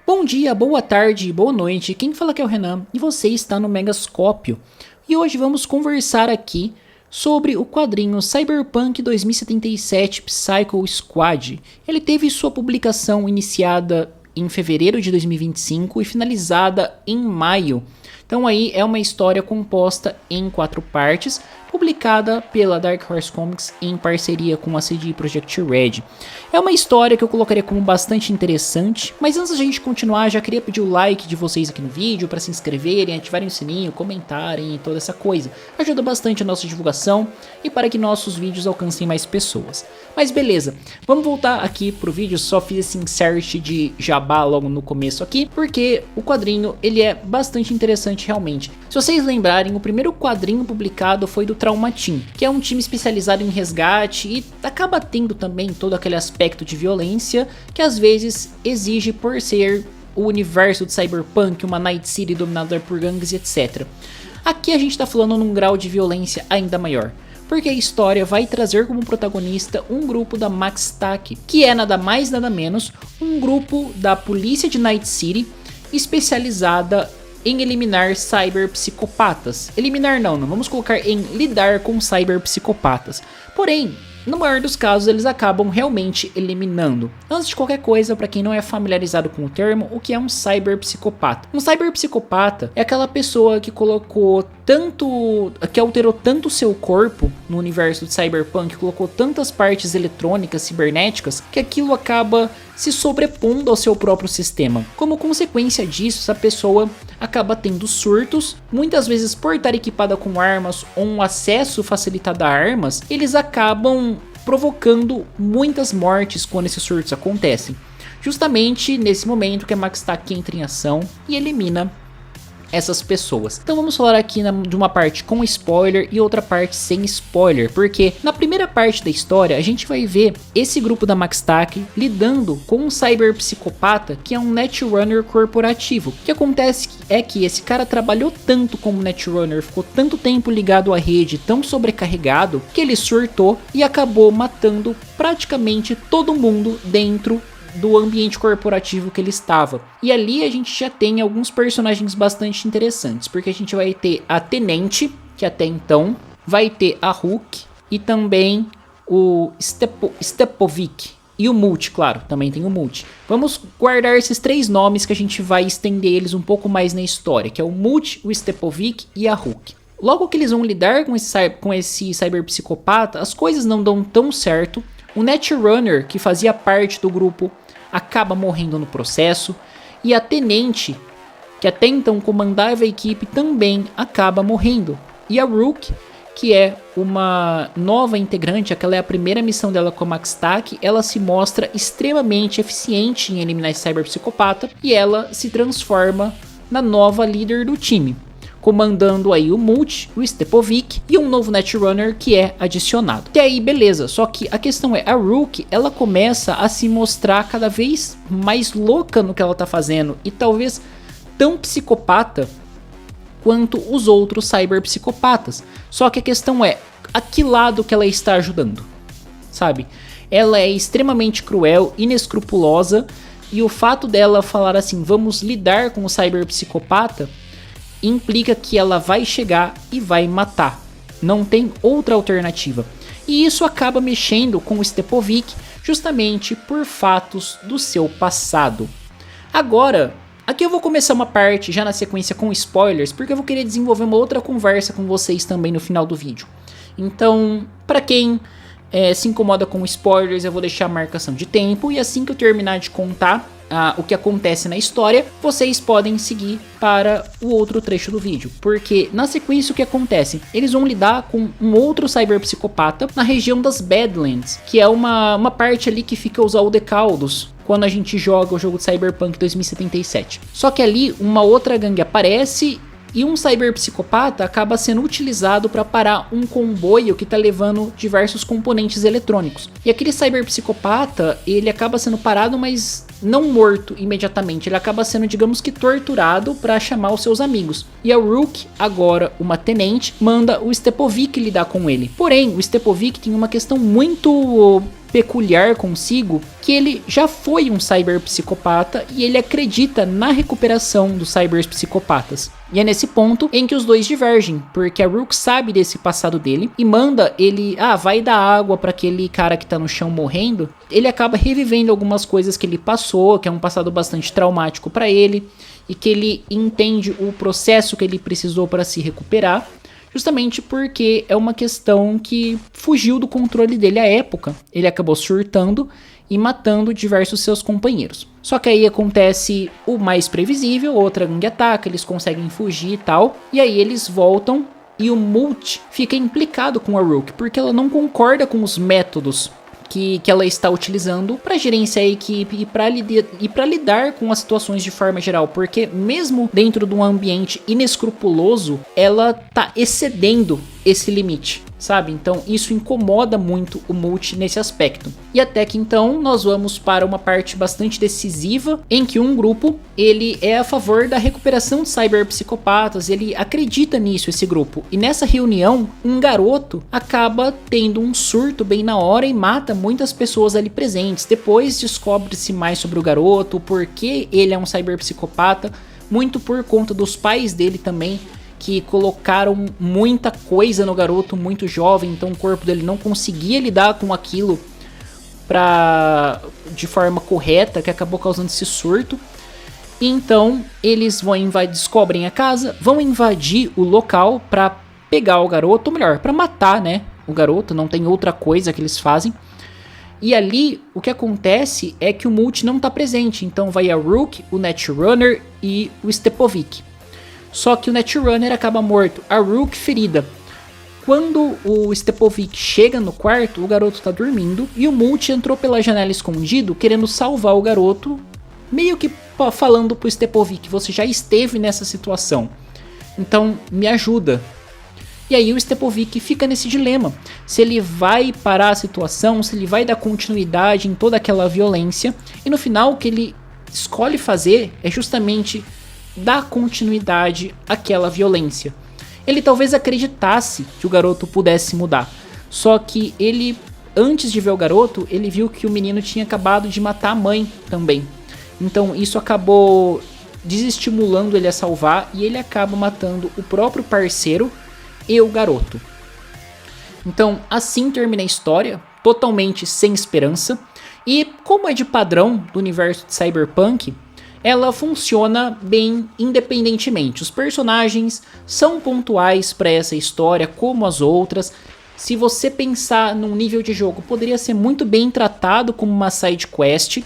Bom dia, boa tarde, boa noite, quem fala aqui é o Renan e você está no Megascópio. E hoje vamos conversar aqui sobre o quadrinho Cyberpunk 2077 Psycho Squad. Ele teve sua publicação iniciada em fevereiro de 2025 e finalizada em maio. Então aí é uma história composta em 4 partes, publicada pela Dark Horse Comics em parceria com a CD Projekt Red. É uma história que eu colocaria como bastante interessante, mas antes da gente continuar, já queria pedir o like de vocês aqui no vídeo, para se inscreverem, ativarem o sininho, comentarem e toda essa coisa. Ajuda bastante a nossa divulgação e para que nossos vídeos alcancem mais pessoas. Mas beleza, vamos voltar aqui pro vídeo, só fiz esse insert de jabá logo no começo aqui, porque o quadrinho ele é bastante interessante realmente. Se vocês lembrarem, o primeiro quadrinho publicado foi do Trauma Team, que é um time especializado em resgate e acaba tendo também todo aquele aspecto de violência que às vezes exige por ser o universo de Cyberpunk, uma Night City dominada por gangues e etc. Aqui a gente tá falando num grau de violência ainda maior, porque a história vai trazer como protagonista um grupo da MaxTac, que é nada mais nada menos um grupo da polícia de Night City especializada em eliminar cyberpsicopatas. Eliminar não, vamos colocar em lidar com cyberpsicopatas. Porém, no maior dos casos, eles acabam realmente eliminando. Antes de qualquer coisa, para quem não é familiarizado com o termo, o que é um cyberpsicopata? Um cyberpsicopata é aquela pessoa que alterou tanto o seu corpo no universo de Cyberpunk, colocou tantas partes eletrônicas, cibernéticas, que aquilo acaba se sobrepondo ao seu próprio sistema. Como consequência disso, essa pessoa acaba tendo surtos, muitas vezes por estar equipada com armas ou um acesso facilitado a armas, eles acabam provocando muitas mortes quando esses surtos acontecem. Justamente nesse momento que a MaxTac entra em ação e elimina essas pessoas. Então vamos falar aqui de uma parte com spoiler e outra parte sem spoiler, porque na primeira parte da história a gente vai ver esse grupo da MaxTac lidando com um cyberpsicopata que é um netrunner corporativo. O que acontece é que esse cara trabalhou tanto como netrunner, ficou tanto tempo ligado à rede, tão sobrecarregado, que ele surtou e acabou matando praticamente todo mundo dentro do ambiente corporativo que ele estava. E ali a gente já tem alguns personagens bastante interessantes, porque a gente vai ter a Tenente, que até então, vai ter a Hulk e também o Stepovic e o Multi, claro, também tem o Multi. Vamos guardar esses 3 nomes que a gente vai estender eles um pouco mais na história, que é o Multi, o Stepovic e a Hulk. Logo que eles vão lidar com esse cyberpsicopata, as coisas não dão tão certo. O Netrunner, que fazia parte do grupo, acaba morrendo no processo, e a Tenente, que até então comandava a equipe, também acaba morrendo. E a Rook, que é uma nova integrante, aquela é a primeira missão dela com a MaxTac, ela se mostra extremamente eficiente em eliminar esse cyberpsicopata, e ela se transforma na nova líder do time, comandando aí o Multi, o Stepovic e um novo Netrunner que é adicionado. Até aí beleza, só que a questão é, a Rook, ela começa a se mostrar cada vez mais louca no que ela tá fazendo e talvez tão psicopata quanto os outros cyberpsicopatas. Só que a questão é, a que lado que ela está ajudando, sabe? Ela é extremamente cruel, inescrupulosa, e o fato dela falar assim, vamos lidar com o cyberpsicopata, implica que ela vai chegar e vai matar. Não tem outra alternativa. E isso acaba mexendo com o Stepovic justamente por fatos do seu passado. Agora, aqui eu vou começar uma parte já na sequência com spoilers, porque eu vou querer desenvolver uma outra conversa com vocês também no final do vídeo. Então, para quem se incomoda com spoilers, eu vou deixar a marcação de tempo, e assim que eu terminar de contar o que acontece na história, vocês podem seguir para o outro trecho do vídeo, porque na sequência o que acontece? Eles vão lidar com um outro cyberpsicopata na região das Badlands, que é uma parte ali que fica os Aldecaldos quando a gente joga o jogo de Cyberpunk 2077. Só que ali uma outra gangue aparece E um cyberpsicopata acaba sendo utilizado para parar um comboio que está levando diversos componentes eletrônicos. E aquele cyberpsicopata, ele acaba sendo parado, mas não morto imediatamente. Ele acaba sendo, digamos que, torturado para chamar os seus amigos. E a Rook, agora uma tenente, manda o Stepovic lidar com ele. Porém, o Stepovic tem uma questão muito peculiar consigo, que ele já foi um cyberpsicopata e ele acredita na recuperação dos cyberpsicopatas. E é nesse ponto em que os dois divergem, porque a Rook sabe desse passado dele e manda ele, vai dar água para aquele cara que tá no chão morrendo. Ele acaba revivendo algumas coisas que ele passou, que é um passado bastante traumático para ele, e que ele entende o processo que ele precisou para se recuperar. Justamente porque é uma questão que fugiu do controle dele à época. Ele acabou surtando e matando diversos seus companheiros. Só que aí acontece o mais previsível, outra gangue ataca, eles conseguem fugir e tal. E aí eles voltam e o Mulch fica implicado com a Rook, porque ela não concorda com os métodos que ela está utilizando para gerenciar a equipe e para lidar com as situações de forma geral, porque mesmo dentro de um ambiente inescrupuloso, ela tá excedendo esse limite, sabe? Então isso incomoda muito o Mulch nesse aspecto. E até que então nós vamos para uma parte bastante decisiva, em que um grupo, ele é a favor da recuperação de cyberpsicopatas, ele acredita nisso, esse grupo. E nessa reunião, um garoto acaba tendo um surto bem na hora e mata muitas pessoas ali presentes. Depois descobre-se mais sobre o garoto, porque ele é um cyberpsicopata, muito por conta dos pais dele também, que colocaram muita coisa no garoto muito jovem, então o corpo dele não conseguia lidar com aquilo de forma correta, que acabou causando esse surto. E então eles descobrem a casa, vão invadir o local para pegar o garoto, ou melhor, para matar, né, o garoto, não tem outra coisa que eles fazem. E ali o que acontece é que o Mulch não está presente, então vai a Rook, o Netrunner e o Stepovic. Só que o Netrunner acaba morto, a Rook ferida. Quando o Stepovic chega no quarto, o garoto tá dormindo e o Mulch entrou pela janela escondido, querendo salvar o garoto, meio que falando pro Stepovic, você já esteve nessa situação, então me ajuda. E aí o Stepovic fica nesse dilema, se ele vai parar a situação, se ele vai dar continuidade em toda aquela violência, e no final o que ele escolhe fazer é justamente dar continuidade àquela violência. Ele talvez acreditasse que o garoto pudesse mudar, só que ele, antes de ver o garoto, ele viu que o menino tinha acabado de matar a mãe também. Então isso acabou desestimulando ele a salvar e ele acaba matando o próprio parceiro e o garoto. Então assim termina a história, totalmente sem esperança, e como é de padrão do universo de Cyberpunk, ela funciona bem independentemente. Os personagens são pontuais para essa história, como as outras. Se você pensar num nível de jogo, poderia ser muito bem tratado como uma side quest.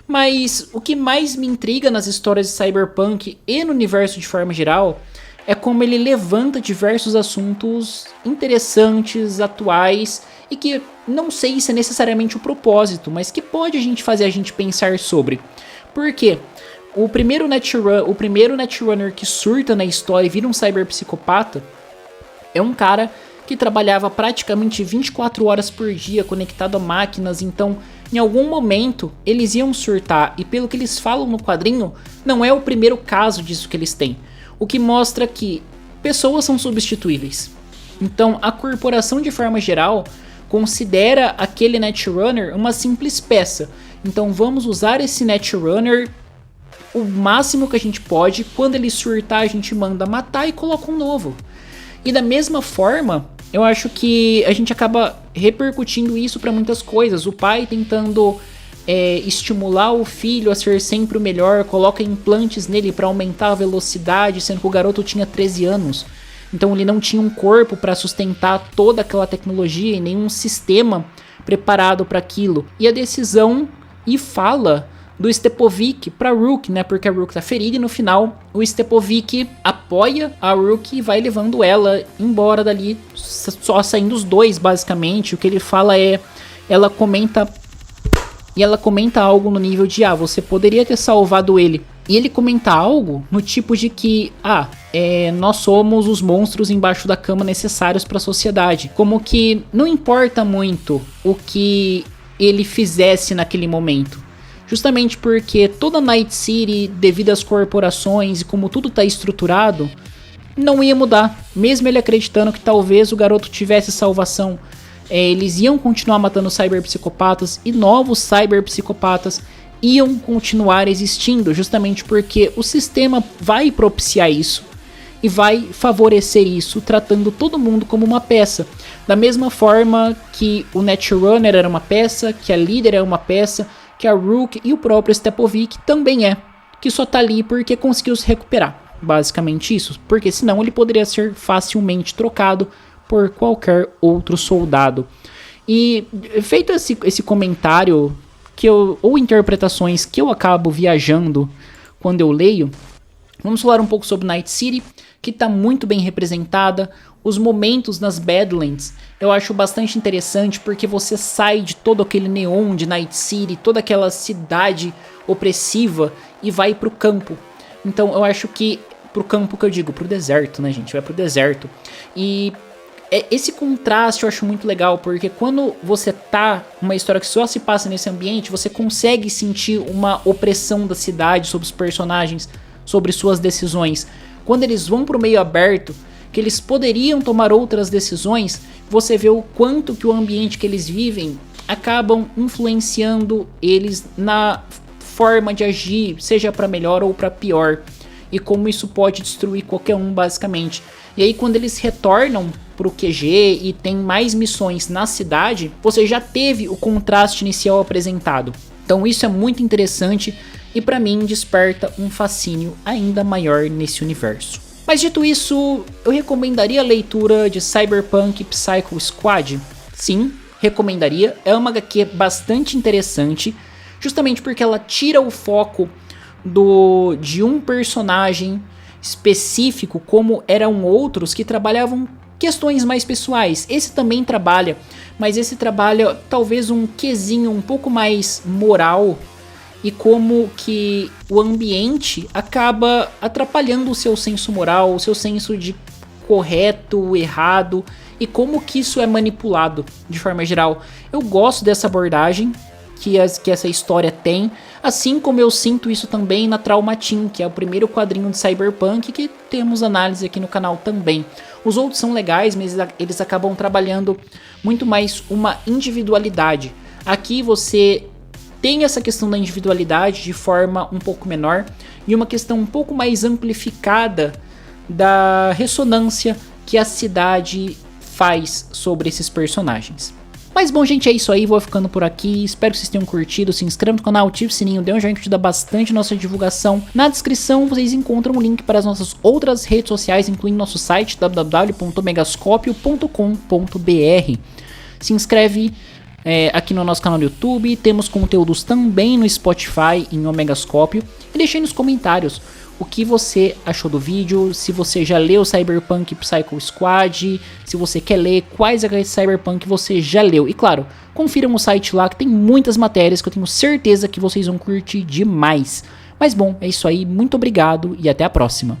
Mas o que mais me intriga nas histórias de Cyberpunk e no universo de forma geral é como ele levanta diversos assuntos interessantes, atuais, e que não sei se é necessariamente o propósito, mas que pode fazer a gente pensar sobre. Por quê? O primeiro Netrunner que surta na história e vira um cyberpsicopata é um cara que trabalhava praticamente 24 horas por dia conectado a máquinas, então em algum momento eles iam surtar, e pelo que eles falam no quadrinho, não é o primeiro caso disso que eles têm, o que mostra que pessoas são substituíveis. Então a corporação de forma geral considera aquele Netrunner uma simples peça, então vamos usar esse Netrunner o máximo que a gente pode, quando ele surtar a gente manda matar e coloca um novo. E da mesma forma, eu acho que a gente acaba repercutindo isso para muitas coisas. O pai tentando estimular o filho a ser sempre o melhor, coloca implantes nele para aumentar a velocidade, sendo que o garoto tinha 13 anos. Então ele não tinha um corpo para sustentar toda aquela tecnologia e nenhum sistema preparado para aquilo. E a decisão e fala do Stepovic pra Rook, né? Porque a Rook tá ferida e no final o Stepovic apoia a Rook e vai levando ela embora dali, só saindo os dois basicamente. O que ele fala é, ela comenta algo no nível de você poderia ter salvado ele E ele comenta algo no tipo de que, nós somos os monstros embaixo da cama necessários para a sociedade. Como que não importa muito o que ele fizesse naquele momento. Justamente porque toda Night City, devido às corporações e como tudo tá estruturado, não ia mudar. Mesmo ele acreditando que talvez o garoto tivesse salvação, eles iam continuar matando cyberpsicopatas e novos cyberpsicopatas iam continuar existindo, justamente porque o sistema vai propiciar isso e vai favorecer isso, tratando todo mundo como uma peça. Da mesma forma que o Netrunner era uma peça, que a Líder é uma peça, que a Rook e o próprio Stepovic também que só tá ali porque conseguiu se recuperar. Basicamente isso, porque senão ele poderia ser facilmente trocado por qualquer outro soldado. E feito esse comentário, ou interpretações que eu acabo viajando quando eu leio, vamos falar um pouco sobre Night City, que está muito bem representada. Os momentos nas Badlands eu acho bastante interessante, porque você sai de todo aquele neon de Night City, toda aquela cidade opressiva, e vai pro campo. Então eu acho que, pro campo que eu digo, pro deserto, né, gente? Vai pro deserto. E esse contraste eu acho muito legal, porque quando você tá numa história que só se passa nesse ambiente, você consegue sentir uma opressão da cidade sobre os personagens, sobre suas decisões. Quando eles vão pro meio aberto, que eles poderiam tomar outras decisões, você vê o quanto que o ambiente que eles vivem acabam influenciando eles na forma de agir, seja para melhor ou para pior, e como isso pode destruir qualquer um, basicamente. E aí quando eles retornam pro QG e tem mais missões na cidade, você já teve o contraste inicial apresentado. Então isso é muito interessante e para mim desperta um fascínio ainda maior nesse universo. Mas dito isso, eu recomendaria a leitura de Cyberpunk Psycho Squad? Sim, recomendaria. É uma HQ bastante interessante, justamente porque ela tira o foco de um personagem específico, como eram outros que trabalhavam questões mais pessoais. Esse também trabalha, mas esse trabalha talvez um quesinho um pouco mais moral, e como que o ambiente acaba atrapalhando o seu senso moral, o seu senso de correto, errado, e como que isso é manipulado de forma geral. Eu gosto dessa abordagem que essa história tem, assim como eu sinto isso também na Trauma Team, que é o primeiro quadrinho de Cyberpunk que temos análise aqui no canal também. Os outros são legais, mas eles acabam trabalhando muito mais uma individualidade. Aqui você tem essa questão da individualidade de forma um pouco menor e uma questão um pouco mais amplificada da ressonância que a cidade faz sobre esses personagens. Mas bom, gente, é isso aí, vou ficando por aqui, espero que vocês tenham curtido, se inscreva no canal, ative o sininho, dê um joinha que ajuda bastante a nossa divulgação. Na descrição vocês encontram o link para as nossas outras redes sociais, incluindo nosso site www.omegascopio.com.br. Se inscreve aqui no nosso canal do YouTube, temos conteúdos também no Spotify em Omegascopio, e deixe aí nos comentários o que você achou do vídeo, se você já leu Cyberpunk Psycho Squad, se você quer ler, quais HQs Cyberpunk você já leu. E claro, confiram o site lá que tem muitas matérias que eu tenho certeza que vocês vão curtir demais. Mas bom, é isso aí, muito obrigado e até a próxima.